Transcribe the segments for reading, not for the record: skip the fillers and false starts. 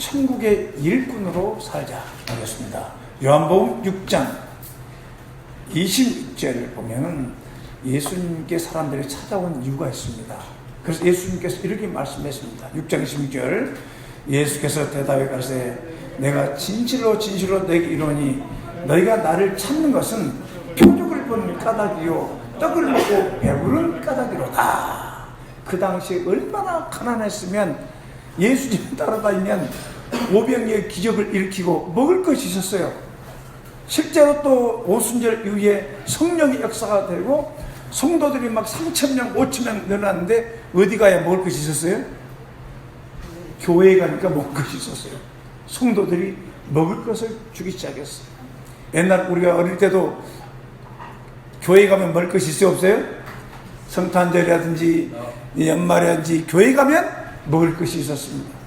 천국의 일꾼으로 살자 하겠습니다. 요한복음 6장 26절을 보면은 예수님께 사람들이 찾아온 이유가 있습니다. 그래서 예수님께서 이렇게 말씀했습니다. 6장 26절 예수께서 대답해 가로되 내가 진실로 진실로 너에게 이르노니 너희가 나를 찾는 것은 표적을 보는 까닭이요 떡을 먹고 배부른 까닭이로다. 그 당시에 얼마나 가난했으면 예수님 따라다니면 오병이의 기적을 일으키고 먹을 것이 있었어요. 실제로 또 오순절 이후에 성령의 역사가 되고 성도들이 막 3,000명 5,000명 늘어났는데 어디 가야 먹을 것이 있었어요? 교회에 가니까 먹을 것이 있었어요. 성도들이 먹을 것을 주기 시작했어요. 옛날 우리가 어릴 때도 교회에 가면 먹을 것이 있어요? 없어요? 성탄절이라든지 연말이라든지 교회에 가면 먹을 것이 있었습니다.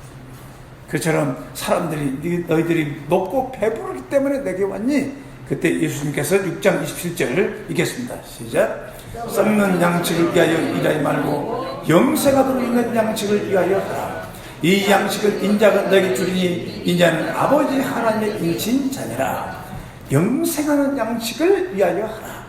그처럼 사람들이 너희들이 먹고 배부르기 때문에 내게 왔니? 그때 예수님께서 6장 27절 읽겠습니다. 시작. 썩는 양식을 위하여 일하지 말고 영생하도록 있는 양식을 위하여 하라. 이 양식을 인자가 너에게 주리니 인자는 아버지 하나님의 인친 자니라. 영생하는 양식을 위하여 하라.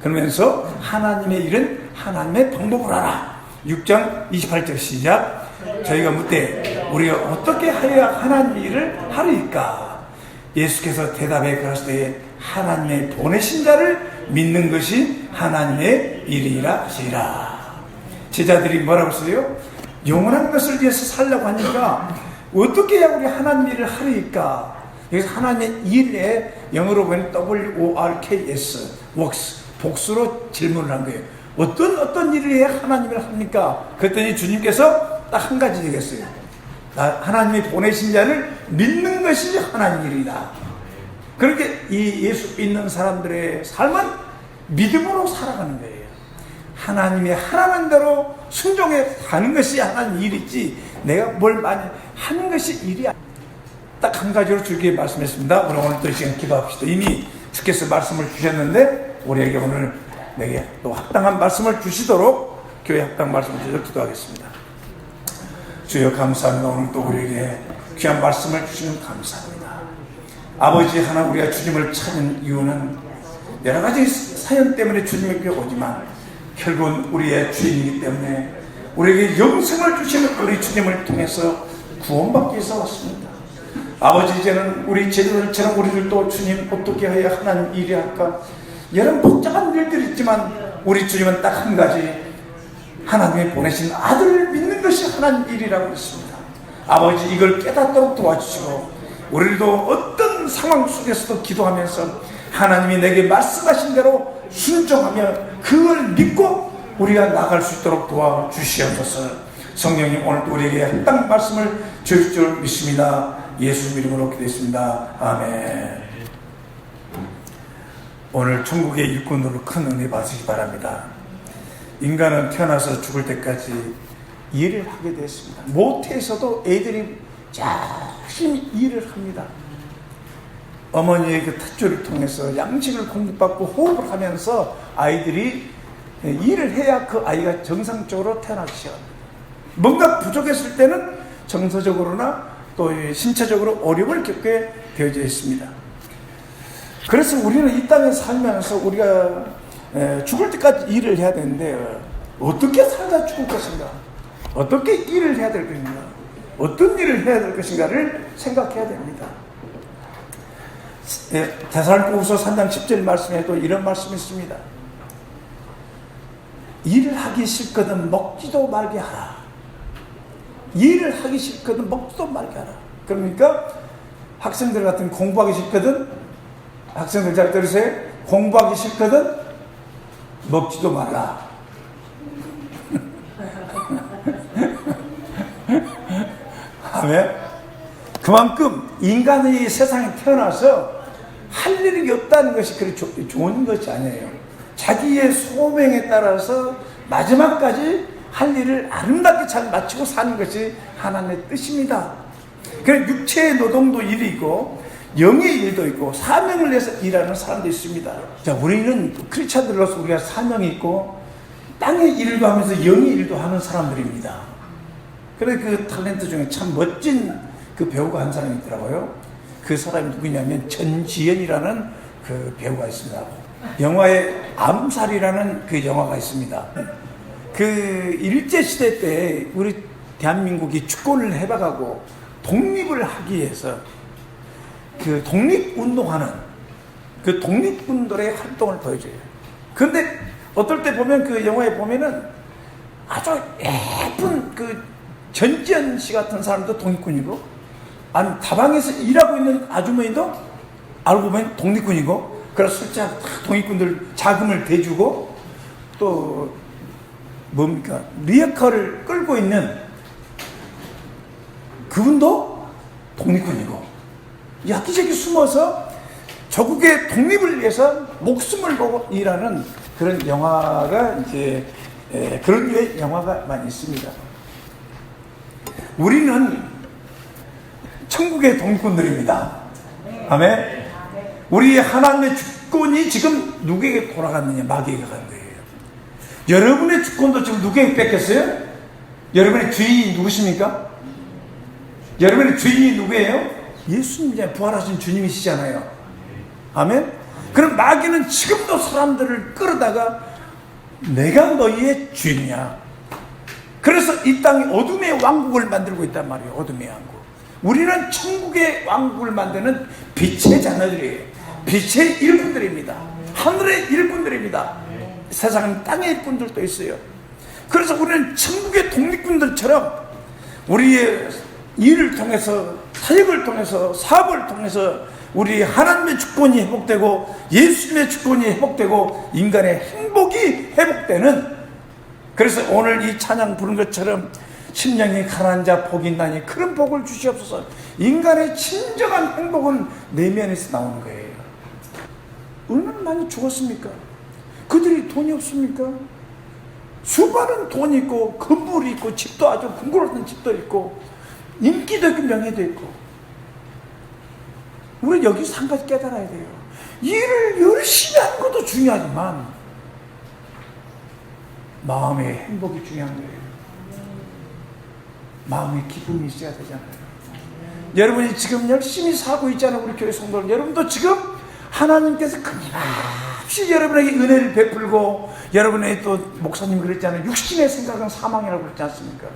그러면서 하나님의 일은 하나님의 방법을 하라. 6장 28절 시작. 저희가 묻되 우리가 어떻게 하여야 하나님의 일을 하리까? 예수께서 대답해 가로되 하나님의 보내신 자를 믿는 것이 하나님의 일이라 하시라. 제자들이 뭐라고 했어요? 영원한 것을 위해서 살려고 하니까 어떻게 해야 우리 하나님 일을 하리까? 여기서 하나님의 일에 영어로 보면 WORKS works 복수로 질문을 한 거예요. 어떤 일을 해야 하나님을 합니까? 그랬더니 주님께서 딱 한 가지 되겠어요. 하나님이 보내신 자를 믿는 것이 하나님 일이다. 그렇게 이 예수 믿는 사람들의 삶은 믿음으로 살아가는 거예요. 하나님의 하라는 대로 순종해 가는 것이 하나님 일이지 내가 뭘 많이 하는 것이 일이야. 딱 한 가지로 주께 말씀했습니다. 우리 오늘 또 이 시간 기도합시다. 이미 주께서 말씀을 주셨는데 우리에게 오늘 내게 또 합당한 말씀을 주시도록 교회 합당 말씀을 주시도록 기도하겠습니다. 주여 감사합니다. 오늘 또 우리에게 귀한 말씀을 주시면 감사합니다. 아버지 하나 우리가 주님을 찾는 이유는 여러 가지 사연 때문에 주님에게 오지만 결국은 우리의 주인이기 때문에 우리에게 영생을 주시는 우리 주님을 통해서 구원받기 위해서 왔습니다. 아버지 이제는 우리 제자들처럼 우리들도 주님 어떻게 해야 하나님 일이 할까? 여러 복잡한 일들이 있지만 우리 주님은 딱 한 가지 하나님이 보내신 아들을 믿는 것이 하나님 일이라고 했습니다. 아버지 이걸 깨닫도록 도와주시고 우리도 어떤 상황 속에서도 기도하면서 하나님이 내게 말씀하신 대로 순종하며 그걸 믿고 우리가 나갈 수 있도록 도와주시옵소서. 성령님 오늘도 우리에게 합당 말씀을 주실 줄 믿습니다. 예수 이름으로 기도했습니다. 아멘. 오늘 천국의 일꾼으로 큰 은혜 받으시기 바랍니다. 인간은 태어나서 죽을 때까지 일을 하게 됐습니다. 모태에서도 애들이 열심히 일을 합니다. 어머니의 그 탯줄을 통해서 양식을 공급받고 호흡을 하면서 아이들이 일을 해야 그 아이가 정상적으로 태어나기 시작합니다. 뭔가 부족했을 때는 정서적으로나 또 신체적으로 어려움을 겪게 되어져 있습니다. 그래서 우리는 이 땅에 살면서 우리가 죽을 때까지 일을 해야 되는데 어떻게 살다 죽을 것인가? 어떻게 일을 해야 될 것인가? 어떤 일을 해야 될 것인가를 생각해야 됩니다. 데살로니가후서 3장 10절 말씀에도 이런 말씀이 있습니다. 일을 하기 싫거든 먹지도 말게 하라. 일을 하기 싫거든 먹지도 말게 하라. 그러니까 학생들 같은 공부하기 싫거든 학생들 잘 들으세요. 공부하기 싫거든 먹지도 말라. 아멘. 그만큼 인간이 세상에 태어나서 할 일이 없다는 것이 그리 좋은 것이 아니에요. 자기의 소명에 따라서 마지막까지 할 일을 아름답게 잘 마치고 사는 것이 하나님의 뜻입니다. 그래서 육체의 노동도 일이고 영의 일도 있고 사명을 위해서 일하는 사람도 있습니다. 자, 우리는 크리스찬들로서 우리가 사명이 있고 땅의 일도 하면서 영의 일도 하는 사람들입니다. 그래 그 탤런트 중에 참 멋진 그 배우가 한 사람이 있더라고요. 그 사람이 누구냐면 전지현이라는 그 배우가 있습니다. 영화에 암살이라는 그 영화가 있습니다. 그 일제시대 때 우리 대한민국이 주권을 해박하고 독립을 하기 위해서 그 독립운동하는 그 독립군들의 활동을 보여줘요. 그런데 어떨 때 보면 그 영화에 보면은 아주 예쁜 그 전지현 씨 같은 사람도 독립군이고, 아니 다방에서 일하고 있는 아주머니도 알고 보면 독립군이고, 그래서 실제 독립군들 자금을 대주고, 또 뭡니까 리어카를 끌고 있는 그분도 독립군이고, 야기저기 숨어서 조국의 독립을 위해서 목숨을 걸고 일하는 그런 영화가 이제 그런 류의 영화가 많이 있습니다. 우리는 천국의 독립군들입니다. 아멘. 우리 하나님의 주권이 지금 누구에게 돌아갔느냐? 마귀에게 간 거예요. 여러분의 주권도 지금 누구에게 뺏겼어요? 여러분의 주인이 누구십니까? 여러분의 주인이 누구예요? 예수님, 부활하신 주님이시잖아요. 아멘? 그럼 마귀는 지금도 사람들을 끌어다가 내가 너희의 주인이야. 그래서 이 땅이 어둠의 왕국을 만들고 있단 말이에요. 어둠의 왕국. 우리는 천국의 왕국을 만드는 빛의 자녀들이에요. 빛의 일꾼들입니다. 하늘의 일꾼들입니다. 세상은 땅의 일꾼들도 있어요. 그래서 우리는 천국의 독립군들처럼 우리의 일을 통해서, 사역을 통해서, 사업을 통해서 우리 하나님의 주권이 회복되고 예수님의 주권이 회복되고 인간의 행복이 회복되는, 그래서 오늘 이 찬양 부른 것처럼 심령이 가난한 자 복이 있나니 그런 복을 주시옵소서. 인간의 진정한 행복은 내면에서 나오는 거예요. 얼마나 많이 죽었습니까? 그들이 돈이 없습니까? 수많은 돈이 있고 건물이 있고 집도 아주 궁궐같은 집도 있고 인기도 있고 명예도 있고. 우리 여기서 한 가지 깨달아야 돼요. 일을 열심히 하는 것도 중요하지만 마음의 행복이 중요한 거예요. 마음의 기쁨이 있어야 되잖아요. 여러분이 지금 열심히 살고 있잖아요. 우리 교회 성도들, 여러분도 지금 하나님께서 끊임없이 여러분에게 은혜를 베풀고, 여러분의 또 목사님 그랬잖아요. 육신의 생각은 사망이라고 그랬지 않습니까?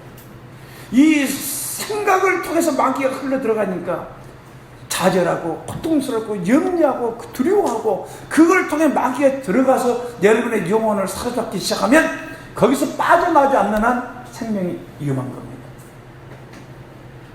이 생각을 통해서 마귀가 흘러 들어가니까 좌절하고 고통스럽고 염려하고 두려워하고, 그걸 통해 마귀에 들어가서 여러분의 영혼을 사로잡기 시작하면 거기서 빠져나오지 않는 한 생명이 위험한 겁니다.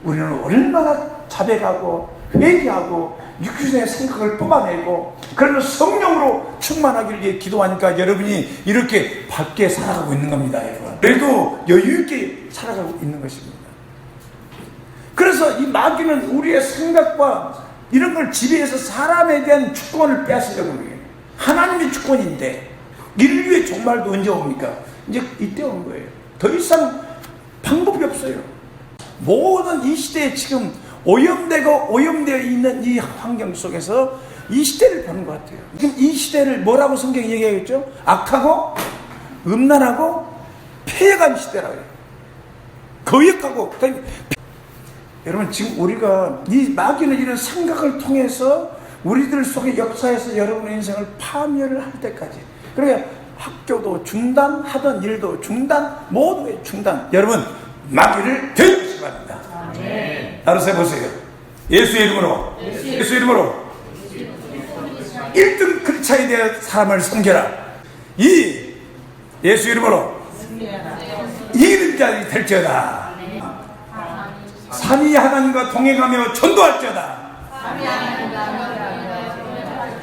우리는 얼마나 자백하고 회개하고 육신의 생각을 뽑아내고 그러면 성령으로 충만하기를 위해 기도하니까 여러분이 이렇게 밝게 살아가고 있는 겁니다. 여러분. 그래도 여유있게 살아가고 있는 것입니다. 그래서 이 마귀는 우리의 생각과 이런 걸 지배해서 사람에 대한 주권을 빼앗으려고 해요. 하나님의 주권인데 인류의 종말도 언제 옵니까? 이제 이때 오는 거예요. 더 이상 방법이 없어요. 모든 이 시대에 지금 오염되어 있는 이 환경 속에서 이 시대를 보는 것 같아요. 지금 이 시대를 뭐라고 성경이 얘기하겠죠? 악하고 음란하고 폐해간 시대라고 해요. 거역하고. 여러분, 지금 우리가 이 마귀는 이런 생각을 통해서 우리들 속의 역사에서 여러분의 인생을 파멸을 할 때까지, 그러니까 학교도 중단, 하던 일도 중단, 모든 게 중단. 여러분, 마귀를 대적하시기 바랍니다. 알아서 해보세요. 예수의 이름으로, 예수의 이름으로 1등 크리스찬에 대한 사람을 섬겨라. 이 예수 이름으로 이기는 자들이 될지어다. 삼위 하나님과 동행하며 전도할지어다.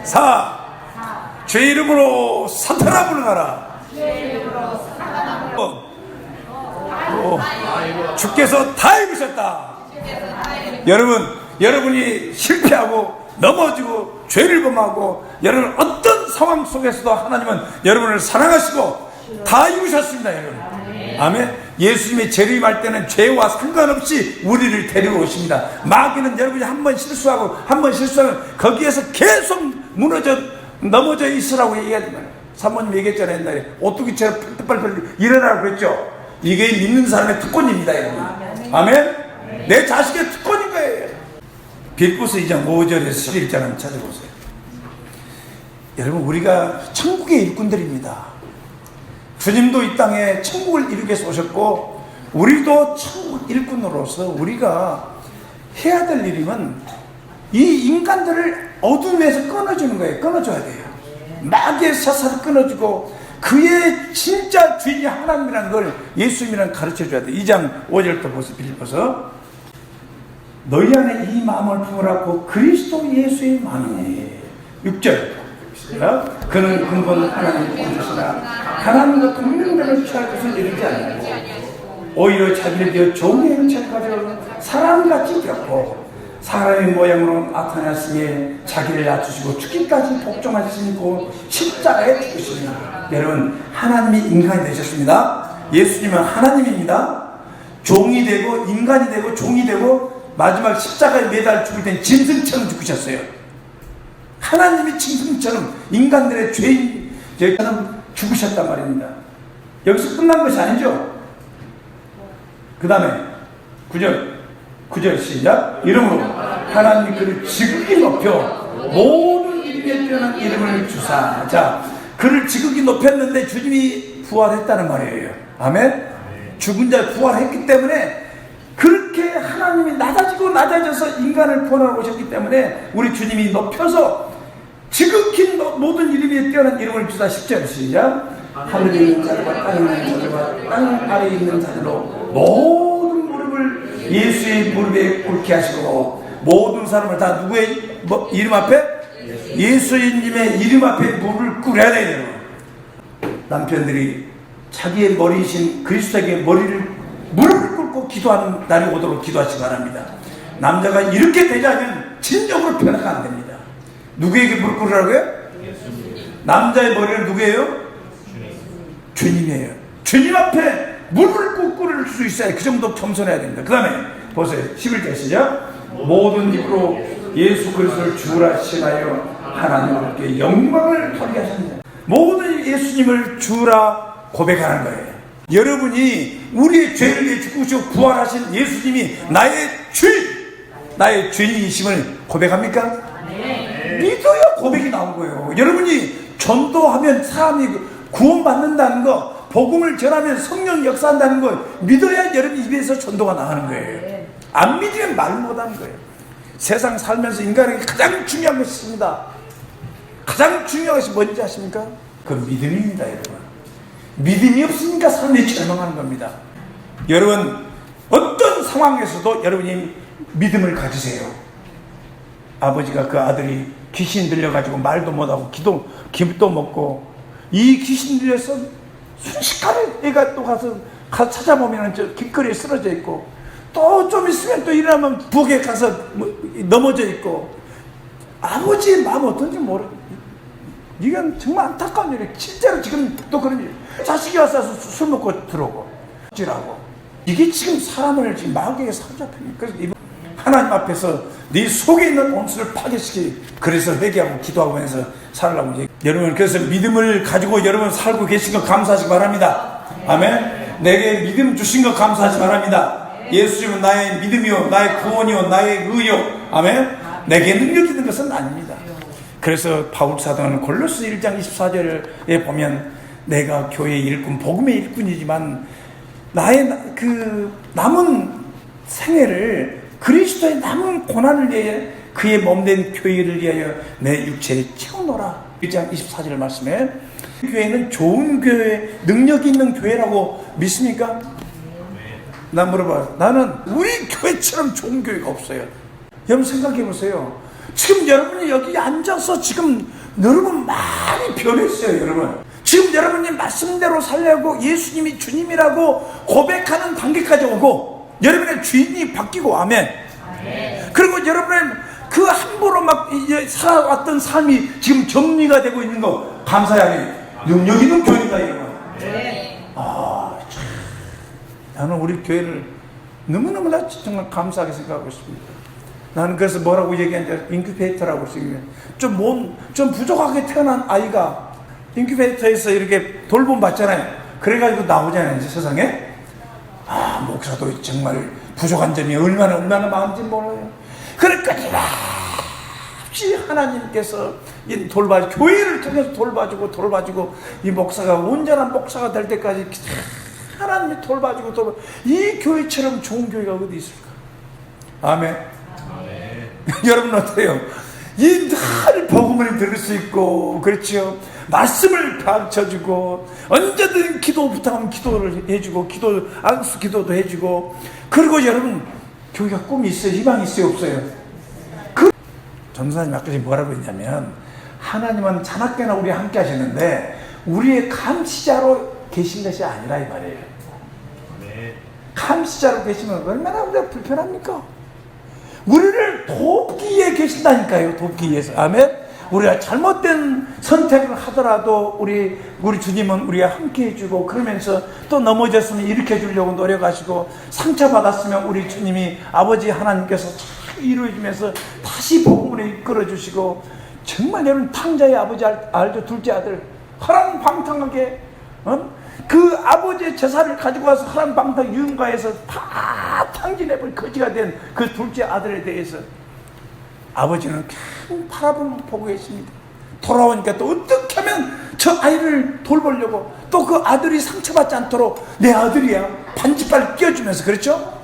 4. 죄 이름으로 사탄아 물러가라. 주께서 다 이루셨다. 여러분이 실패하고 넘어지고 죄를 범하고 여러분 어떤 상황 속에서도 하나님은 여러분을 사랑하시고 다 이루셨습니다. 여러분. 아멘. 예수님이 재림할 때는 죄와 상관없이 우리를 데리러 오십니다. 마귀는 여러분이 한 번 실수하고 거기에서 계속 넘어져 있으라고 얘기하지만, 사모님 얘기했잖아요. 옛날에 오뚜기처럼 펄펄펄 일어나라고 그랬죠. 이게 믿는 사람의 특권입니다. 여러분. 아멘. 내 자식의 특권인 거예요. 빌보스 2장 5절에서 11절 한번 찾아보세요. 여러분, 우리가 천국의 일꾼들입니다. 주님도 이 땅에 천국을 이루기 위해서 오셨고, 우리도 천국 일꾼으로서 우리가 해야 될 일이면 이 인간들을 어둠에서 끊어주는 거예요. 끊어줘야 돼요. 마귀의 사사를 끊어주고 그의 진짜 주인이 하나님이라는 걸 예수님이랑 가르쳐줘야 돼요. 2장 5절부터 보세요. 빌립보서. 너희 안에 이 마음을 품으라고 그리스도 예수의 마음이니. 6절. 그는 근본 하나님 본주시라 하나님과 동명대로 취할 것을 이루지 않고 오히려 자기를 비워 종의 형체를 가져 사람같이 되었고 사람의 모양으로 나타났으니 자기를 낮추시고 죽기까지 복종하시고 십자가에 죽으시니. 여러분, 하나님이 인간이 되셨습니다. 예수님은 하나님입니다. 종이 되고 인간이 되고 종이 되고 마지막 십자가에 매달 죽을 땐 짐승처럼 죽으셨어요. 하나님이 짐승처럼 인간들의 죄인처럼 죽으셨단 말입니다. 여기서 끝난 것이 아니죠. 그 다음에 9절 시작. 이름으로 하나님이 그를 지극히 높여 모든 이름에 뛰어난 이름을 주사. 자, 그를 지극히 높였는데 주님이 부활했다는 말이에요. 아멘. 죽은 자 부활했기 때문에 그렇게 하나님이 낮아져서 인간을 구원하러 오셨기 때문에 우리 주님이 높여서 지극히 모든 이름에 뛰어난 이름을 주사. 10절 시작. 하늘에 있는 자들과 땅에 있는 자들과 땅 아래에 있는 자들로 모든 무릎을 예수의 무릎에 꿇게 하시고 모든 사람을 다 누구의 이름 앞에? 예수님의 이름 앞에 무릎을 꿇어야 돼요. 남편들이 자기의 머리이신 그리스도에게 무릎을 꿇고 기도하는 날이 오도록 기도하시기 바랍니다. 남자가 이렇게 되자면 진정으로 변화가 안 됩니다. 누구에게 무릎 꿇으라고요? 남자의 머리는 누구예요? 주님이에요. 주님 앞에 무릎을 꿇을 수 있어야 그 정도 겸손해야 됩니다. 그 다음에 보세요. 11절 시작. 모든 입으로 예수 그리스도를 주라 신하여 하나님 앞에 영광을 돌리게 하십니다. 모든 예수님을 주라 고백하는 거예요. 여러분이 우리의 죄를 위해 죽으시고 부활하신 예수님이 나의 주인이심을 고백합니까? 믿어야 고백이 나온 거예요. 여러분이 전도하면 사람이 구원받는다는 거, 복음을 전하면 성령 역사한다는 거 믿어야 여러분 입에서 전도가 나가는 거예요. 안 믿으면 말 못하는 거예요. 세상 살면서 인간에게 가장 중요한 것이 있습니다. 가장 중요한 것이 뭔지 아십니까? 그 믿음입니다. 여러분, 믿음이 없으니까 사람들이 절망하는 겁니다. 여러분, 어떤 상황에서도 여러분이 믿음을 가지세요. 아버지가 그 아들이 귀신 들려가지고 말도 못하고 기도 먹고 이 귀신 들려서 순식간에 애가 또 가서 찾아보면 저 길거리에 쓰러져 있고 또 좀 있으면 또 일어나면 부엌에 가서 넘어져 있고 아버지의 마음 어떤지 이건 정말 안타까운 일이에요. 실제로 지금 또 그런 일. 자식이 와서 술 먹고 들어오고 이게 지금 사람을 지금 마귀에게 사로잡힙니다. 그래서 하나님 앞에서 네 속에 있는 온수를 파괴시키. 그래서 회개하고 기도하고 해서 살라고 이제. 여러분, 그래서 믿음을 가지고 여러분 살고 계신 거 감사하시기 바랍니다. 아멘. 내게 믿음 주신 거 감사하시기 바랍니다. 예수님은 나의 믿음이요, 나의 구원이요, 나의 의요. 아멘. 내게 능력이 있는 것은 아닙니다. 그래서 바울 사도는 골로새 1장 24절에 보면 내가 교회의 일꾼, 복음의 일꾼이지만 나의 그 남은 생애를 그리스도의 남은 고난을 위해 그의 몸된 교회를 위하여 내 육체에 채우노라. 1장 24절 말씀에 교회는 좋은 교회, 능력 있는 교회라고 믿습니까? 나 물어봐요. 나는 우리 교회처럼 좋은 교회가 없어요. 여러분 생각해 보세요. 지금 여러분이 여기 앉아서 지금 여러분 많이 변했어요. 여러분 지금 여러분이 말씀대로 살려고 예수님이 주님이라고 고백하는 단계까지 오고 여러분의 주인이 바뀌고 아멘. 그리고 여러분의 그 함부로 막 이제 살아왔던 삶이 지금 정리가 되고 있는 거 감사하게 능력 있는 교회다 여러분. 참, 나는 우리 교회를 너무너무나 정말 감사하게 생각하고 있습니다. 나는 그래서 뭐라고 얘기하는지 인큐베이터라고 좀 부족하게 태어난 아이가 인큐베이터에서 이렇게 돌봄 받잖아요. 그래가지고 나오잖아요. 이제 세상에. 목사도 정말 부족한 점이 얼마나 많은지 몰라요. 그러니까 끊임없이 하나님께서 이 교회를 통해서 돌봐주고 이 목사가 온전한 목사가 될 때까지 하나님이 돌봐주고 이 교회처럼 좋은 교회가 어디 있을까? 아멘. 여러분 어때요? 이 늘 복음을 들을 수 있고, 그렇죠? 말씀을 가르쳐주고, 언제든 기도 부탁하면 기도를 해주고, 안수 기도도 해주고, 그리고 여러분, 교회가 꿈이 있어요? 희망이 있어요? 없어요? 전도사님 아까 지금 뭐라고 했냐면, 하나님은 자나깨나 우리와 함께 하시는데, 우리의 감시자로 계신 것이 아니라 이 말이에요. 감시자로 계시면 얼마나 우리가 불편합니까? 우리를 돕기 위해 계신다니까요. 돕기 위해서. 아멘. 우리가 잘못된 선택을 하더라도 우리 주님은 우리와 함께 해주고, 그러면서 또 넘어졌으면 일으켜주려고 노력하시고, 상처받았으면 우리 주님이 아버지 하나님께서 잘 이루어주면서 다시 복음으로 이끌어주시고, 정말 여러분 탕자의 아버지 알죠? 둘째 아들 허랑방탕하게 그 아버지의 제사를 가지고 와서 허랑방탕 유흥가에서 다 탕진해버린 거지가 된 그 둘째 아들에 대해서 아버지는 계속 바라보고 계십니다. 돌아오니까 또 어떻게 하면 저 아이를 돌보려고, 또 그 아들이 상처받지 않도록 내 아들이야 반지빨 끼워주면서, 그렇죠?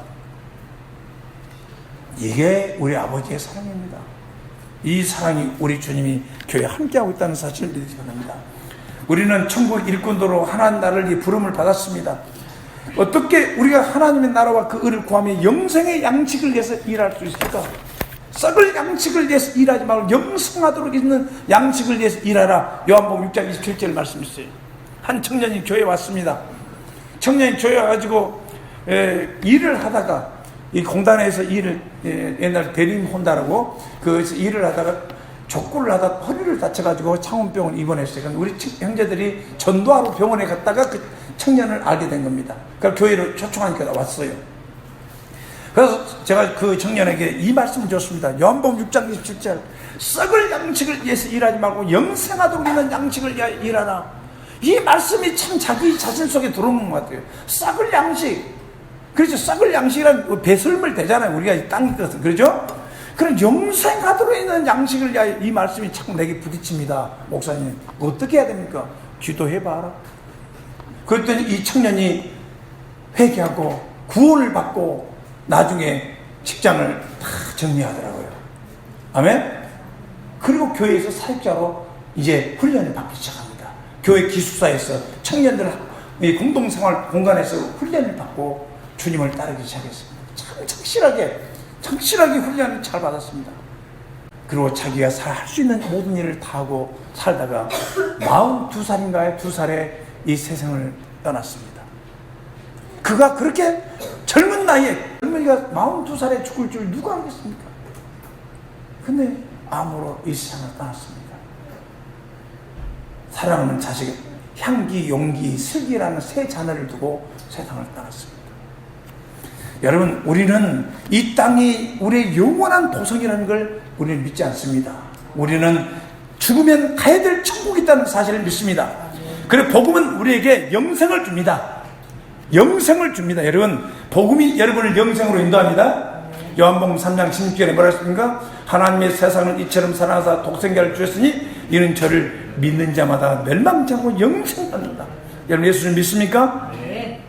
이게 우리 아버지의 사랑입니다. 이 사랑이 우리 주님이 교회에 함께하고 있다는 사실을 믿으시기 바랍니다. 우리는 천국 일꾼도로 하나님 나라를 부름을 받았습니다. 어떻게 우리가 하나님의 나라와 그 의를 구하며 영생의 양식을 위해서 일할 수 있을까? 썩을 양식을 위해서 일하지 말고 영생하도록 있는 양식을 위해서 일하라. 요한복음 6장 27절 말씀 있어요. 한 청년이 교회에 왔습니다. 청년이 교회에 와가지고 일을 하다가, 이 공단에서 옛날 대림 혼다라고 그래서 일을 하다가 족구를 하다 허리를 다쳐가지고 창원병원 입원했어요. 그러니까 우리 형제들이 전도하러 병원에 갔다가 그 청년을 알게 된 겁니다. 그러니까 교회로 초청하니까 왔어요. 그래서 제가 그 청년에게 이 말씀을 줬습니다. 요한복음 6장 27절 썩을 양식을 위해서 일하지 말고 영생하도록 있는 양식을 위하여 일하라. 이 말씀이 참 자기 자신 속에 들어오는 것 같아요. 썩을 양식. 그렇죠. 썩을 양식이란 배설물 되잖아요. 우리가 이 땅 것은. 그렇죠? 그럼 영생하도록 있는 양식을 위하여, 이 말씀이 자꾸 내게 부딪힙니다. 목사님 어떻게 해야 됩니까? 기도해봐라. 그랬더니 이 청년이 회개하고 구원을 받고 나중에 직장을 다 정리하더라고요. 아멘? 그리고 교회에서 사역자로 이제 훈련을 받기 시작합니다. 교회 기숙사에서 청년들 공동생활 공간에서 훈련을 받고 주님을 따르기 시작했습니다. 참 착실하게 훈련을 잘 받았습니다. 그리고 자기가 할 수 있는 모든 일을 다 하고 살다가 42살인가에 2살에 이 세상을 떠났습니다. 그가 그렇게 젊은 나이에, 젊은이가 42살에 죽을 줄 누가 알겠습니까? 근데 암으로 이 세상을 떠났습니다. 사랑하는 자식, 향기, 용기, 슬기라는 세 자녀를 두고 세상을 떠났습니다. 여러분, 우리는 이 땅이 우리의 영원한 보석이라는 걸 우리는 믿지 않습니다. 우리는 죽으면 가야 될 천국이 있다는 사실을 믿습니다. 그리고 복음은 우리에게 영생을 줍니다. 영생을 줍니다. 여러분, 복음이 여러분을 영생으로 인도합니다. 요한복음 3장 16절에 뭐라 했습니까? 하나님의 세상을 이처럼 사랑하사 독생자를 주셨으니 이는 저를 믿는 자마다 멸망치 않고 영생을 얻는다. 여러분, 예수를 믿습니까? 네.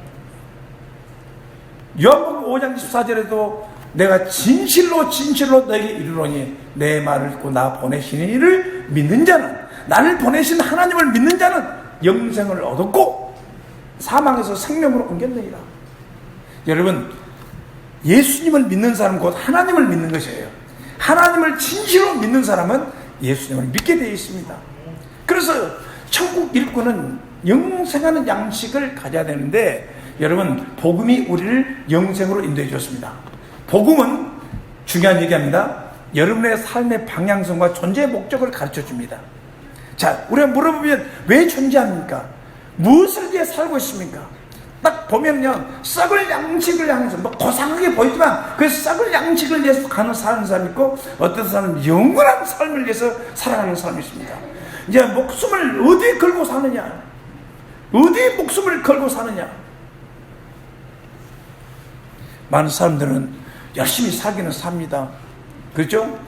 요한복음 5장 14절에도 내가 진실로 너에게 이르노니 내 말을 듣고 나 보내신 이를 믿는 자는, 나를 보내신 하나님을 믿는 자는 영생을 얻었고 사망에서 생명으로 옮겼느니라. 여러분, 예수님을 믿는 사람은 곧 하나님을 믿는 것이에요. 하나님을 진실로 믿는 사람은 예수님을 믿게 되어 있습니다. 그래서 천국 일꾼은 영생하는 양식을 가져야 되는데, 여러분, 복음이 우리를 영생으로 인도해 주었습니다. 복음은 중요한 얘기합니다. 여러분의 삶의 방향성과 존재의 목적을 가르쳐 줍니다. 자, 우리가 물어보면 왜 존재합니까? 무엇을 위해 살고 있습니까? 딱 보면요, 썩을 양식을 향해서, 고상하게 보이지만 그 썩을 양식을 위해서 사는 사람이 있고, 어떤 사람은 영원한 삶을 위해서 살아가는 사람이 있습니다. 이제 목숨을 어디에 걸고 사느냐? 어디에 목숨을 걸고 사느냐? 많은 사람들은 열심히 살기는 삽니다. 그렇죠?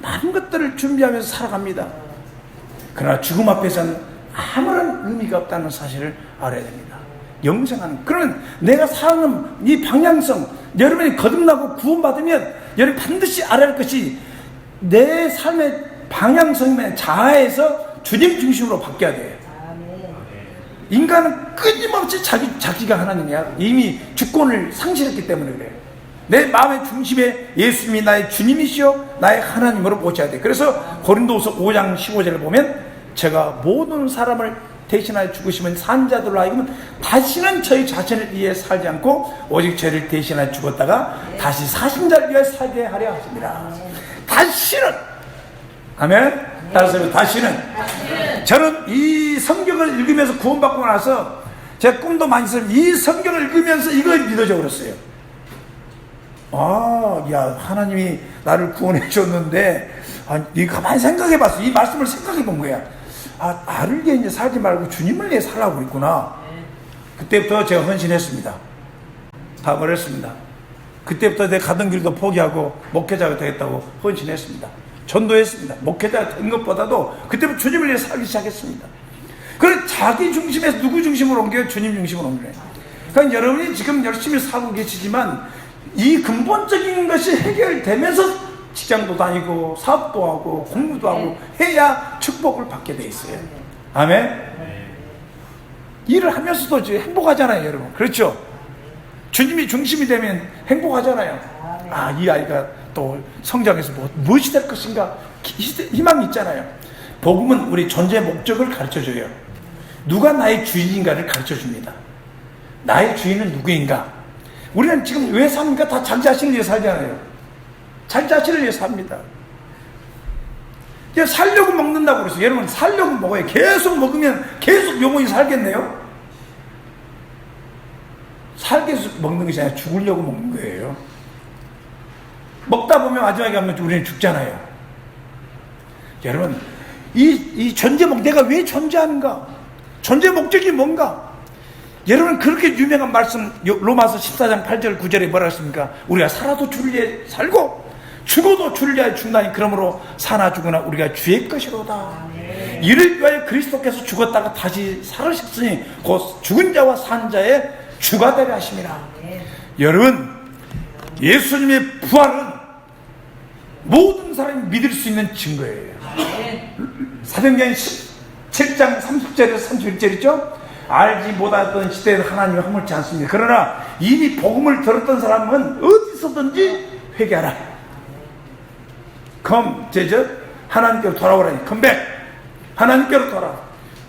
많은 것들을 준비하면서 살아갑니다. 그러나 죽음 앞에서는 아무런 의미가 없다는 사실을 알아야 됩니다. 영생하는, 그러면 내가 사는 이 방향성, 여러분이 거듭나고 구원받으면 여러분이 반드시 알아야 할 것이 내 삶의 방향성의 자아에서 주님 중심으로 바뀌어야 돼요. 인간은 끊임없이 자기가 하나님이야. 이미 주권을 상실했기 때문에 그래요. 내 마음의 중심에 예수님이 나의 주님이시요 나의 하나님으로 모셔야 돼. 그래서 고린도후서 5장 15절을 보면 제가 모든 사람을 대신하여 죽으시면 산자들로 하여금 다시는 저희 자신을 위해 살지 않고 오직 저를 대신하여 죽었다가 다시 사신 자를 위해 살게 하려 하십니다. 다시는, 아멘. 따라서 다시는. 저는 이 성경을 읽으면서 구원받고 나서 제 꿈도 많이 있어요. 이 성경을 읽으면서 이걸 믿어져 버렸어요. 야, 하나님이 나를 구원해 줬는데, 이거 가만히 생각해 봤어. 이 말씀을 생각해 본 거야. 나를 위해 이제 살지 말고 주님을 위해 살라고 그랬구나. 그때부터 제가 헌신했습니다. 다 버렸습니다. 그때부터 내 가던 길도 포기하고 목회자가 되겠다고 헌신했습니다. 전도했습니다. 목회자가 된 것보다도 그때부터 주님을 위해 살기 시작했습니다. 그래서 자기 중심에서 누구 중심으로 옮겨요? 주님 중심으로 옮겨요. 그러니까 여러분이 지금 열심히 살고 계시지만 이 근본적인 것이 해결되면서 직장도 다니고 사업도 하고 공부도 하고 해야 축복을 받게 돼 있어요. 아멘. 일을 하면서도 이제 행복하잖아요, 여러분. 그렇죠? 주님이 중심이 되면 행복하잖아요. 이 아이가 또 성장해서 무엇이 될 것인가 희망이 있잖아요. 복음은 우리 존재의 목적을 가르쳐줘요. 누가 나의 주인인가를 가르쳐줍니다. 나의 주인은 누구인가? 우리는 지금 왜 삽니까? 다 자기 자신을 위해 살잖아요. 자기 자신을 위해 삽니다. 살려고 먹는다고 그랬어요. 여러분, 살려고 먹어요. 계속 먹으면 계속 영혼이 살겠네요? 살게 먹는 것이 아니라 죽으려고 먹는 거예요. 먹다 보면 마지막에 가면 우리는 죽잖아요. 여러분, 이 존재 내가 왜 존재하는가? 존재 목적이 뭔가? 여러분, 그렇게 유명한 말씀 로마서 14장 8절 9절에 뭐라 했습니까? 우리가 살아도 주를 위해 살고 죽어도 주를 위하여 죽나니 그러므로 사나 죽으나 우리가 주의 것이로다. 이를 위하여 그리스도께서 죽었다가 다시 살으셨으니 곧 죽은 자와 산 자의 주가 되게 하심이라. 여러분, 예수님의 부활은 모든 사람이 믿을 수 있는 증거예요. 사도행전 17장 30절에서 31절 있죠? 알지 못하던 시대에 하나님이 허물지 않습니다. 그러나 이미 복음을 들었던 사람은 어디서든지 회개하라. 하나님께로 돌아오라니. 컴백. 하나님께로 돌아오라.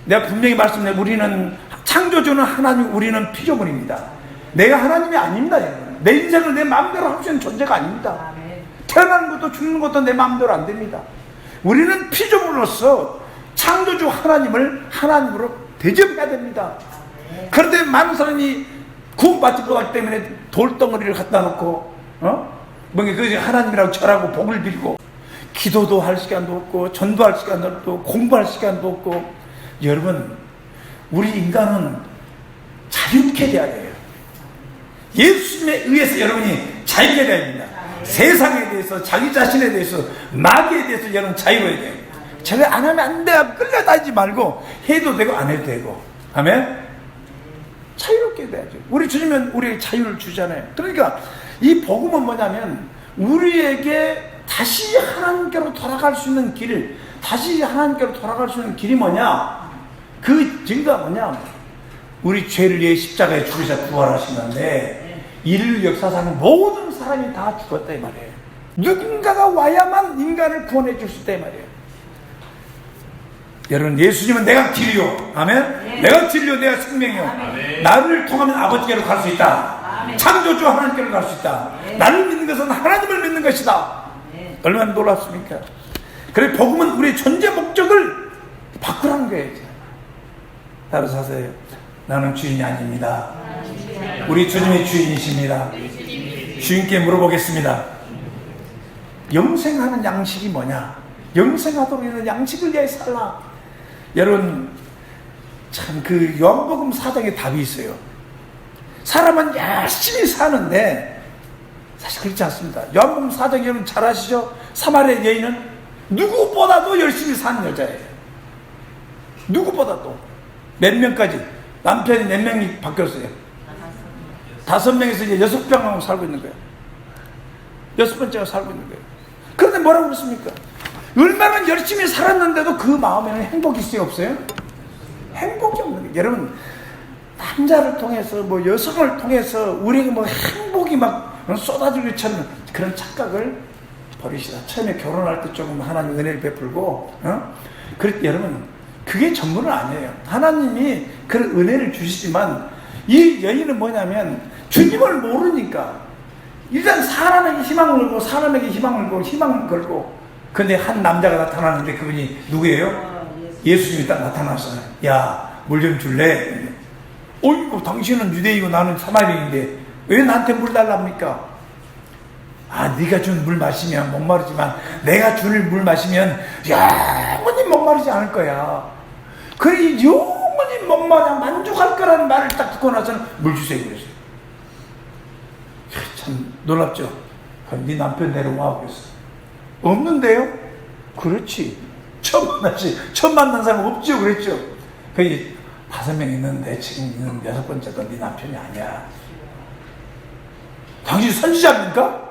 내가 분명히 말씀드려, 우리는 창조주는 하나님, 우리는 피조물입니다. 내가 하나님이 아닙니다. 내 인생을 내 마음대로 할 수 있는 존재가 아닙니다. 태어나는 것도 죽는 것도 내 마음대로 안 됩니다. 우리는 피조물로서 창조주 하나님을 하나님으로 대접해야 됩니다. 그런데 많은 사람이 구원받지 못하기 때문에 돌덩어리를 갖다 놓고 그 하나님이라고 절하고 복을 빌고 기도도 할 시간도 없고 전도할 시간도 없고 공부할 시간도 없고. 여러분, 우리 인간은 자유케 돼야 돼요. 예수님에 의해서 여러분이 자유케 돼야 됩니다. 세상에 대해서, 자기 자신에 대해서, 마귀에 대해서 여러분 자유해야 돼요. 제가 안 하면 안 돼. 끌려다니지 말고 해도 되고 안 해도 되고. 아멘? 자유롭게 돼야죠. 우리 주님은 우리에게 자유를 주잖아요. 그러니까 이 복음은 뭐냐면 우리에게 다시 하나님께로 돌아갈 수 있는 길, 다시 하나님께로 돌아갈 수 있는 길이 뭐냐? 그 증거가 뭐냐? 우리 죄를 위해 십자가에 죽으셔 부활하시는데 인류 역사상 모든 사람이 다 죽었다 이 말이에요. 누군가가 와야만 인간을 구원해 줄 수 있다 이 말이에요. 여러분, 예수님은 내가 길이요. 아멘? 내가 진리요, 내가 생명이요. 나를 통하면 아버지께로 갈 수 있다. 창조주 하나님께로 갈 수 있다. 나를 믿는 것은 하나님을 믿는 것이다. 얼마나 놀랍습니까? 그래, 복음은 우리의 존재 목적을 바꾸라는 거예요. 따라서 하세요. 나는 주인이 아닙니다. 우리 주님이 주인이십니다. 주인께 물어보겠습니다. 영생하는 양식이 뭐냐? 영생하도록 있는 양식을 위해 살라. 여러분, 참 그 요한복음 4장에 답이 있어요. 사람은 열심히 사는데 사실 그렇지 않습니다. 요한복음 4장 여러분 잘 아시죠? 사마리아 여인은 누구보다도 열심히 사는 여자예요. 누구보다도. 몇 명까지? 남편이 몇 명이 바뀌었어요? 5명에서 이제 6명하고 살고 있는 거예요. 6번째가 살고 있는 거예요. 그런데 뭐라고 그랬습니까? 얼마나 열심히 살았는데도 그 마음에는 행복이 있어요, 없어요? 행복이 없는 거예요. 여러분, 남자를 통해서, 뭐 여성을 통해서 우리에게 뭐 행복이 막 쏟아질 것처럼 그런 착각을 버리시다. 처음에 결혼할 때 조금 하나님 은혜를 베풀고, 여러분, 그게 전부는 아니에요. 하나님이 그런 은혜를 주시지만, 이 여인은 뭐냐면, 주님을 모르니까, 일단 사람에게 희망을 걸고, 사람에게 희망을 걸고, 근데 한 남자가 나타나는데 그분이 누구예요? 예수님이 딱 나타나서, 야, 물 좀 줄래? 어이구, 당신은 유대이고 나는 사마리아인데 왜 나한테 물 달랍니까? 아, 네가 준 물 마시면 목마르지만 내가 줄 물 마시면 영원히 목마르지 않을 거야. 그래, 영원히 목마르 만족할 거라는 말을 딱 듣고 나서는 물 주세요 그랬어요. 참 놀랍죠? 네 남편 데려와 그랬어. 없는데요? 그렇지. 처음 만난 사람 없죠? 그랬죠? 거기 5명 있는데 지금 있는 6번째가 네 남편이 아니야. 당신 선지자입니까?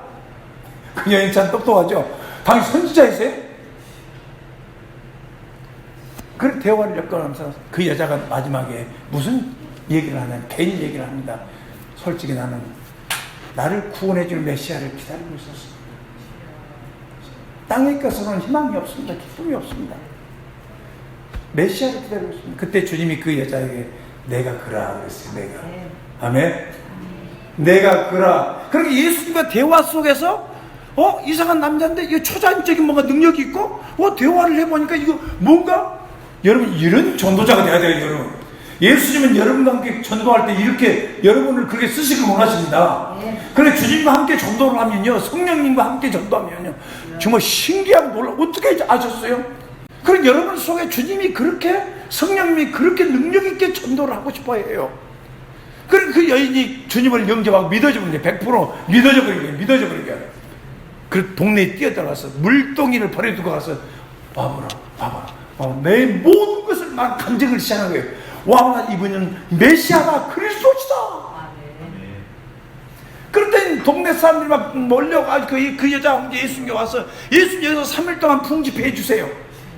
그 여인 참 똑똑하죠? 당신 선지자이세요? 그런 대화를 엮어가면서 그 여자가 마지막에 무슨 얘기를 하냐면 괜히 얘기를 합니다. 솔직히 나는 나를 구원해줄 메시아를 기다리고 있었습니다. 땅에 것으로는 희망이 없습니다. 기쁨이 없습니다. 메시아를 기다리고 있습니다. 그때 주님이 그 여자에게 내가 그라 그랬어요. 내가. 아멘. 내가 그라. 그러니까 예수님과 대화 속에서 이상한 남자인데 이거 초자연적인 뭔가 능력이 있고 대화를 해보니까 이거 뭔가 여러분 이런 전도자가 돼야 돼요. 여러분. 예수님은 여러분과 함께 전도할 때 이렇게 여러분을 그렇게 쓰시길 원하십니다. 그래 주님과 함께 전도를 하면요, 성령님과 함께 전도하면요, 정말 신기하고 놀라. 어떻게 아셨어요? 그럼 여러분 속에 주님이 그렇게, 성령님이 그렇게 능력있게 전도를 하고 싶어 해요. 그럼 그 여인이 주님을 영접하고 믿어주면 돼. 100% 믿어져 버리게. 그 동네에 뛰어들어가서 물동이를 버려두고 가서 봐보라. 내 모든 것을 막 간증을 시작한 거예요. 와, 이분은 메시아가 그리스도시다. 그런데 동네 사람들이 막 몰려가지고 그 여자 예수님께 와서 예수님께서 3일 동안 풍집해 주세요.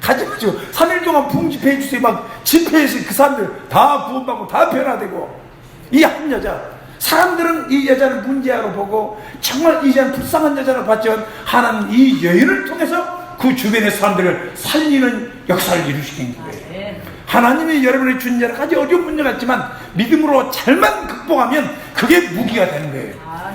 가지고 3일 동안 풍집해 주세요. 막 집회에서 그 사람들 다 구원받고 다 변화되고, 이 한 여자, 사람들은 이 여자를 문제아로 보고 정말 이 여자는 불쌍한 여자로 봤지만 하나님 이 여인을 통해서 그 주변의 사람들을 살리는 역사를 이루시는 거예요. 하나님이 여러분이 준 여러 가지 어려운 문제가 있지만 믿음으로 잘만 극복하면 그게 무기가 되는 거예요.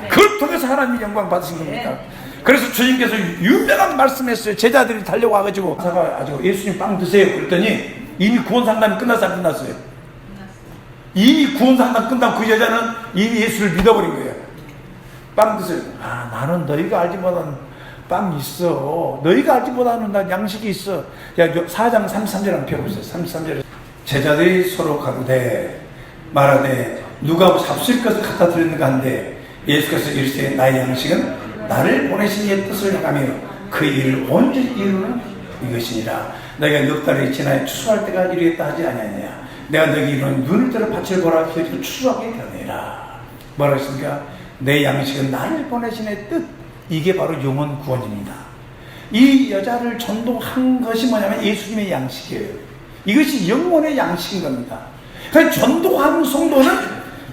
그걸 통해서 하나님이 영광 받으신 겁니다. 그래서 주님께서 유명한 말씀했어요. 제자들이 달려와가지고 아주 예수님 빵 드세요 그랬더니 이미 구원 상담이 끝났어요. 이미 구원 상담 끝난 그 여자는 이미 예수를 믿어버린 거예요. 빵 드세요. 아, 나는 너희가 알지 못하는 빵 있어. 너희가 알지 못하는 난 양식이 있어. 4장 33절 한번 펴보세요. 33절에 제자들이 서로 가로되 말하되 누가 잡술 것을 갖다 드렸는가 한데 예수께서 이르시되 나의 양식은 나를 보내신 이의 뜻을 행하며 그 일을 온전히 이루는 이것이니라. 내가 넉 달이 지나야 추수할 때가 이르겠다 하지 아니하냐. 내가 너희 이루는 눈을 들어 밭을 보라 그들을 추수하게 되느니라. 뭐라 했습니까? 내 양식은 나를 보내신 이의 뜻. 이게 바로 영혼 구원입니다. 이 여자를 전도한 것이 뭐냐면 예수님의 양식이에요. 이것이 영혼의 양식인 겁니다. 그러니까 전도하는 성도는,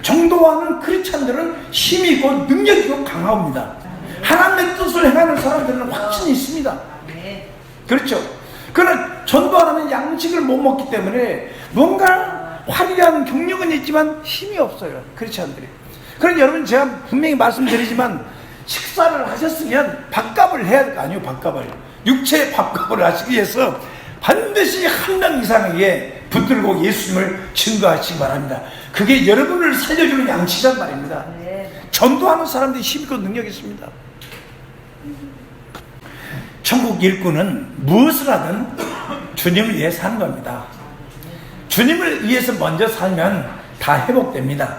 전도하는 크리스찬들은 힘이 있고 능력이 있고 강합니다. 하나님의 뜻을 행하는 사람들은 확신이 있습니다. 그렇죠? 그러나 전도 안 하면 양식을 못 먹기 때문에 뭔가 화려한 경력은 있지만 힘이 없어요. 크리스찬들이. 그러니 여러분 제가 분명히 말씀드리지만 식사를 하셨으면 밥값을 해야 될 거 아니에요. 밥값을. 육체의 밥값을 하시기 위해서 반드시 한 명 이상에게 붙들고 예수님을 증거하시기 바랍니다. 그게 여러분을 살려주는 양식이란 말입니다. 전도하는 사람들이 힘있고 능력이 있습니다. 천국 일꾼은 무엇을 하든 주님을 위해 사는 겁니다. 주님을 위해서 먼저 살면 다 회복됩니다.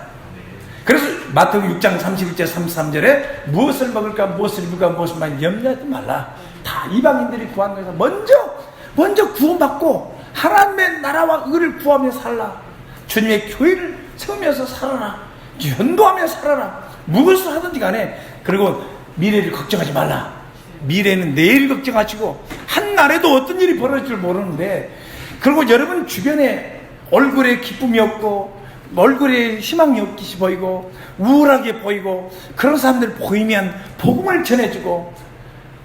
그래서 마태복음 6장 31절 33절에 무엇을 먹을까 무엇을 입을까 무엇을 많이 염려하지 말라. 다 이방인들이 구하는 거에서 먼저 구원받고 하나님의 나라와 의를 구하며 살라. 주님의 교회를 세우면서 살아라. 전도하며 살아라. 무엇을 하든지 간에. 그리고 미래를 걱정하지 말라. 미래는 내일 걱정하시고 한날에도 어떤 일이 벌어질 줄 모르는데, 그리고 여러분 주변에 얼굴에 기쁨이 없고 얼굴에 희망이 없이 보이고 우울하게 보이고 그런 사람들 보이면 복음을 전해주고,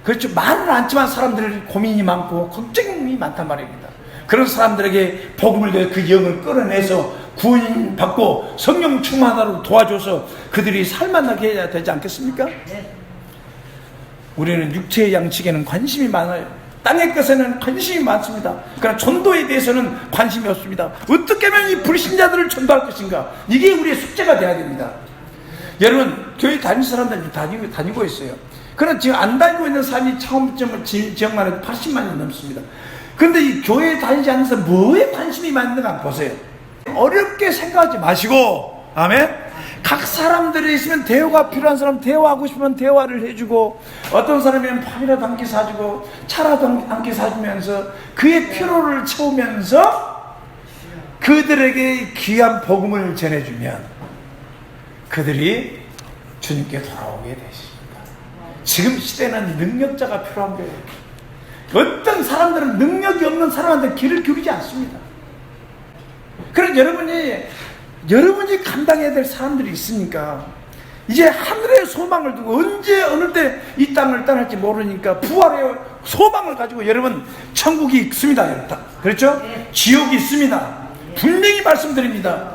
그렇죠, 말은 않지만 사람들 고민이 많고 걱정이 많단 말입니다. 그런 사람들에게 복음을 그 영을 끌어내서 구원받고 성령 충만하도록 도와줘서 그들이 살만나게 해야 되지 않겠습니까? 우리는 육체의 양식에는 관심이 많아요. 땅의 것에는 관심이 많습니다. 그러나 전도에 대해서는 관심이 없습니다. 어떻게 하면 이 불신자들을 전도할 것인가? 이게 우리의 숙제가 돼야 됩니다. 여러분, 교회 다니는 사람들 다니고 있어요. 그러나 지금 안 다니고 있는 사람이 처음 지역만 해도 80만이 넘습니다. 그런데 이 교회에 다니지 않는 사람 뭐에 관심이 많은가 보세요. 어렵게 생각하지 마시고, 아멘? 각 사람들이 있으면 대화가 필요한 사람 대화하고 싶으면 대화를 해주고, 어떤 사람이면 밥이라도 한 끼 사주고 차라도 한 끼 사주면서 그의 필요를 채우면서 그들에게 귀한 복음을 전해주면 그들이 주님께 돌아오게 되십니다. 지금 시대는 능력자가 필요한 거예요. 어떤 사람들은 능력이 없는 사람한테 귀를 기울이지 않습니다. 그래서 여러분이 감당해야 될 사람들이 있으니까 이제 하늘의 소망을 두고 언제 어느 때 이 땅을 떠날지 모르니까 부활의 소망을 가지고 여러분 천국이 있습니다. 여러분. 그렇죠? 지옥이 있습니다. 분명히 말씀드립니다.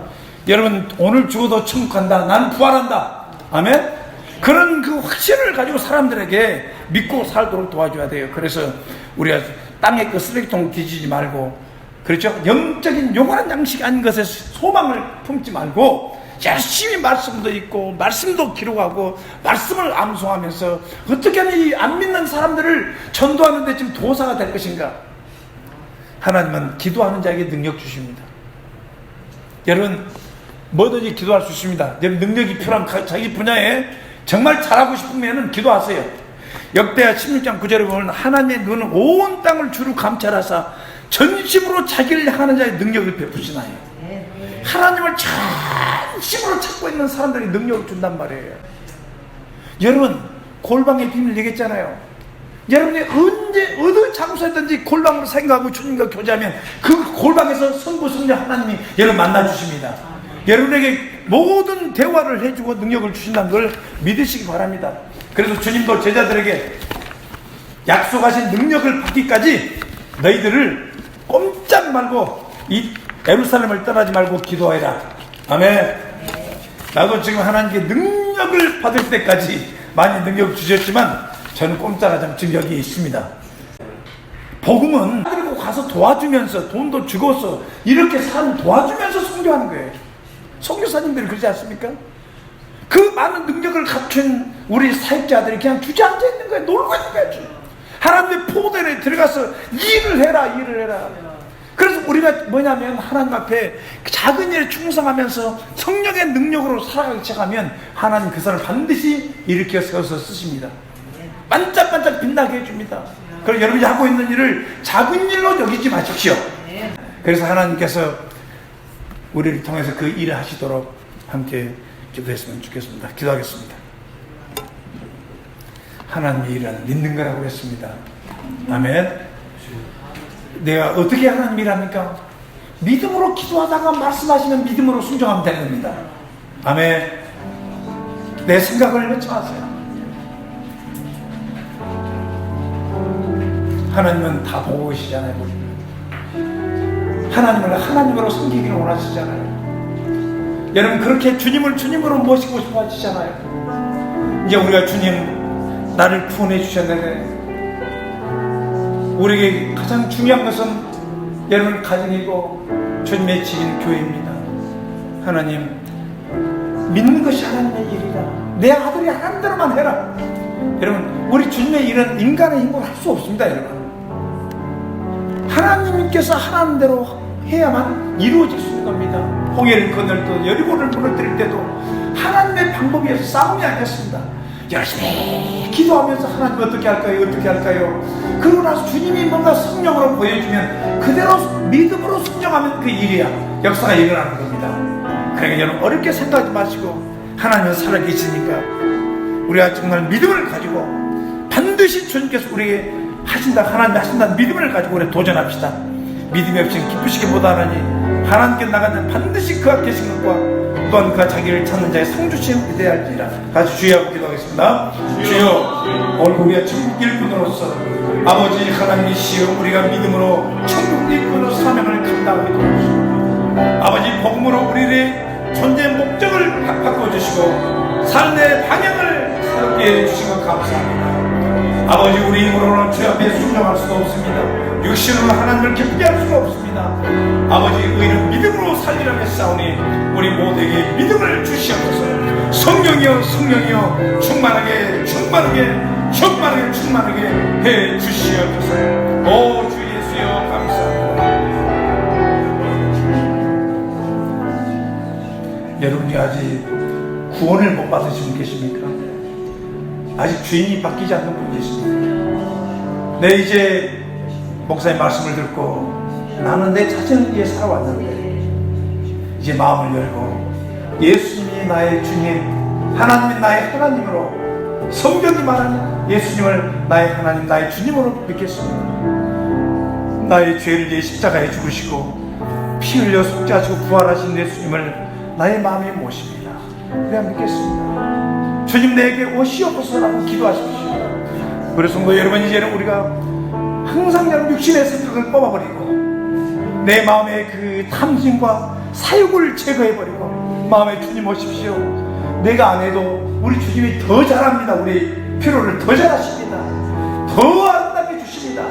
여러분 오늘 죽어도 천국 간다. 나는 부활한다. 아멘? 그런 그 확신을 가지고 사람들에게 믿고 살도록 도와줘야 돼요. 그래서 우리가 땅의 그 쓰레기통 뒤지지 말고, 그렇죠? 영적인 영원한 양식 아닌 것에 소망을 품지 말고 열심히 말씀도 읽고 말씀도 기록하고 말씀을 암송하면서 어떻게 하면 이 안 믿는 사람들을 전도하는데 지금 도사가 될 것인가? 하나님은 기도하는 자에게 능력 주십니다. 여러분 뭐든지 기도할 수 있습니다. 여러분 능력이 필요한 자기 분야에 정말 잘하고 싶으면 기도하세요. 역대하 16장 9절에 보면 하나님의 눈은 온 땅을 주로 감찰하사 전심으로 자기를 향하는 자의 능력을 베푸시나요. 하나님을 전심으로 찾고 있는 사람들이 능력을 준단 말이에요. 여러분 골방의 비밀 얘기했잖아요. 여러분이 언제 어느 장소에든지 골방으로 생각하고 주님과 교제하면 그 골방에서 성부 성령 하나님이 여러분 만나주십니다. 여러분에게 모든 대화를 해주고 능력을 주신다는 걸 믿으시기 바랍니다. 그래서 주님도 제자들에게 약속하신 능력을 받기까지 너희들을 꼼짝 말고 이 예루살렘을 떠나지 말고 기도해라. 아멘. 나도 지금 하나님께 능력을 받을 때까지 많이 능력을 주셨지만 저는 꼼짝하지 않고 지금 여기 있습니다. 복음은 그리고 가서 도와주면서 돈도 주고서 이렇게 사람 도와주면서 선교하는 거예요. 선교사님들이 그러지 않습니까? 그 많은 능력을 갖춘 우리 사역자들이 그냥 주저앉아 있는 거예요. 놀고 있는 거예요. 하나님의 포대에 들어가서 일을 해라. 그래서 우리가 뭐냐면 하나님 앞에 작은 일에 충성하면서 성령의 능력으로 살아가기 시작하면 하나님 그 사람을 반드시 일으켜 세워서 쓰십니다. 반짝반짝 빛나게 해줍니다. 그럼 여러분이 하고 있는 일을 작은 일로 여기지 마십시오. 그래서 하나님께서 우리를 통해서 그 일을 하시도록 함께 기도했으면 좋겠습니다. 기도하겠습니다. 하나님의 일은 믿는 거라고 했습니다. 아멘. 내가 어떻게 하나님 일합니까? 믿음으로 기도하다가 말씀하시면 믿음으로 순종하면 되는 겁니다. 아멘. 내 생각을 넣지 마세요. 하나님은 다 보고 계시잖아요. 하나님을 하나님으로 섬기기를 원하시잖아요. 여러분 그렇게 주님을 주님으로 모시고 싶어 하시잖아요. 이제 우리가 주님 나를 구원해 주셨는데 우리에게 가장 중요한 것은 여러분 가정이고 주님의 집인 교회입니다. 하나님 믿는 것이 하나님의 일이라. 내 아들이 하는 대로만 해라. 여러분 우리 주님의 일은 인간의 힘으로 할 수 없습니다. 여러분 하나님께서 하라는 대로 해야만 이루어질 수 있는 겁니다. 홍해를 건널 때도 여리고를 무너뜨릴 때도 하나님의 방법이어서 싸움이 아니었습니다. 열심히 기도하면서 하나님 어떻게 할까요? 어떻게 할까요? 그러고 나서 주님이 뭔가 성령으로 보여주면 그대로 믿음으로 순종하면 그 일이야. 역사가 일어나는 겁니다. 그러니까 여러분 어렵게 생각하지 마시고 하나님은 살아계시니까 우리가 정말 믿음을 가지고 반드시 주님께서 우리에게 하신다, 하나님이 하신다는 믿음을 가지고 우리 도전합시다. 믿음이 없이는 기쁘시게 못하나니 하나님께 나가는 반드시 그가 계신 것과 또한 그가 자기를 찾는 자의 상주심을 기대할지라. 같이 주여 기도하겠습니다. 주여, 오늘 우리가 천국 일꾼으로서 아버지 하나님이시여 우리가 믿음으로 천국 일꾼으로 사명을 감당하게 도와주시고 아버지 복음으로 우리의 존재의 목적을 바꿔주시고 삶의 방향을 새롭게 해주시고 감사합니다. 아버지 우리 힘으로는 주 앞에 순종할 수도 없습니다. 육신으로 하나님을 기쁘게 할 수가 없습니다. 아버지 의는 믿음으로 살리라며 싸우니 우리 모두에게 믿음을 주시옵소서. 성령이여 성령이여 충만하게 해 주시옵소서. 오 주 예수여 감사합니다. 여러분이 아직 구원을 못 받으신 분 계십니까? 아직 주인이 바뀌지 않는 분 계십니까? 네, 이제 목사의 말씀을 듣고 나는 내 자신을 위해 살아왔는데 이제 마음을 열고 예수님이 나의 주님, 하나님이 나의 하나님으로, 성경이 말하는 예수님을 나의 하나님, 나의 주님으로 믿겠습니다. 나의 죄를 위해 십자가에 죽으시고 피 흘려 속죄하시고 부활하신 예수님을 나의 마음에 모십니다. 그래야 믿겠습니다. 주님 내게 오시옵소서라고 기도하십시오. 우리 성도 여러분, 이제는 우리가 항상 그냥 육신의 생각을 뽑아버리고 내 마음의 그 탐심과 사욕을 제거해버리고 마음에 주님 오십시오. 내가 안 해도 우리 주님이 더 잘합니다. 우리 필요를 더 잘하십니다. 더 아름답게 주십니다.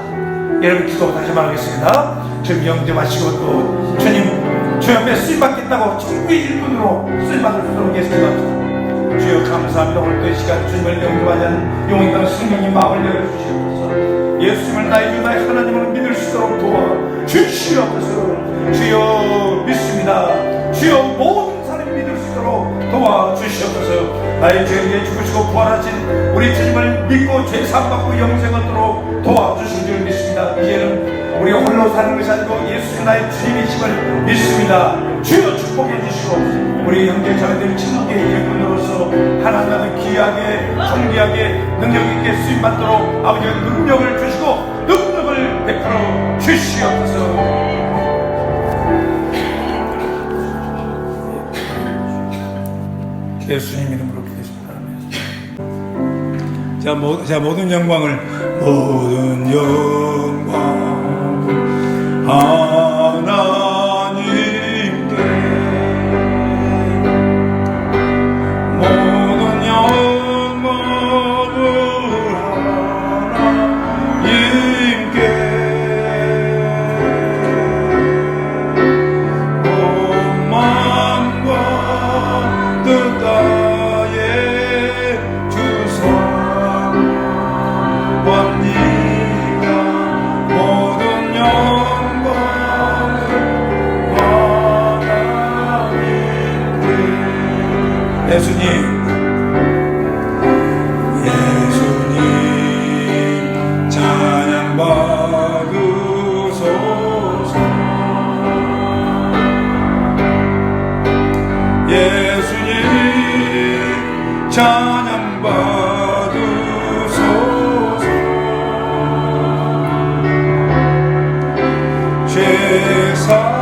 여러분 기도 다시 말하겠습니다. 주님 영접하시고 또 주님 주 옆에 쓰임받겠다고 천국의 일꾼으로 쓰임받을 수 있도록 예수님 주여 감사합니다. 오늘 그 시간 주님을 영접하자는 영원히 있는 성령님 마음을 열어주시옵소서. 예수님을 나의 주 나의 하나님을 믿을 수 있도록 도와주시옵소서. 주여 믿습니다. 주여 모든 사람이 믿을 수 있도록 도와주시옵소서. 나의 죄를 위해 죽으시고 부활하신 우리 주님을 믿고 죄 사함받고 영생 얻도록 도와주신 줄 믿습니다. 이제는 우리가 홀로 사는 것이 아니고 예수님 나의 주님이심을 믿습니다. 주여 축복해 주시고 우리 형제 자매들 친구의 일꾼으로서 하나님의 귀하게 존귀하게 능력있게 쓰임받도록 아버지의 능력을 주시고 능력을 베풀어 주시옵소서. 예수님 이름으로 기도했습니다. 자, 모든 영광을 하나님께 모든 영광을 하나님께 오만과 뜻다에 주사 원리가 모든 영광을 하나님께 예수님 찬양 받으소서. 예수님 찬양 받으소서. 죄사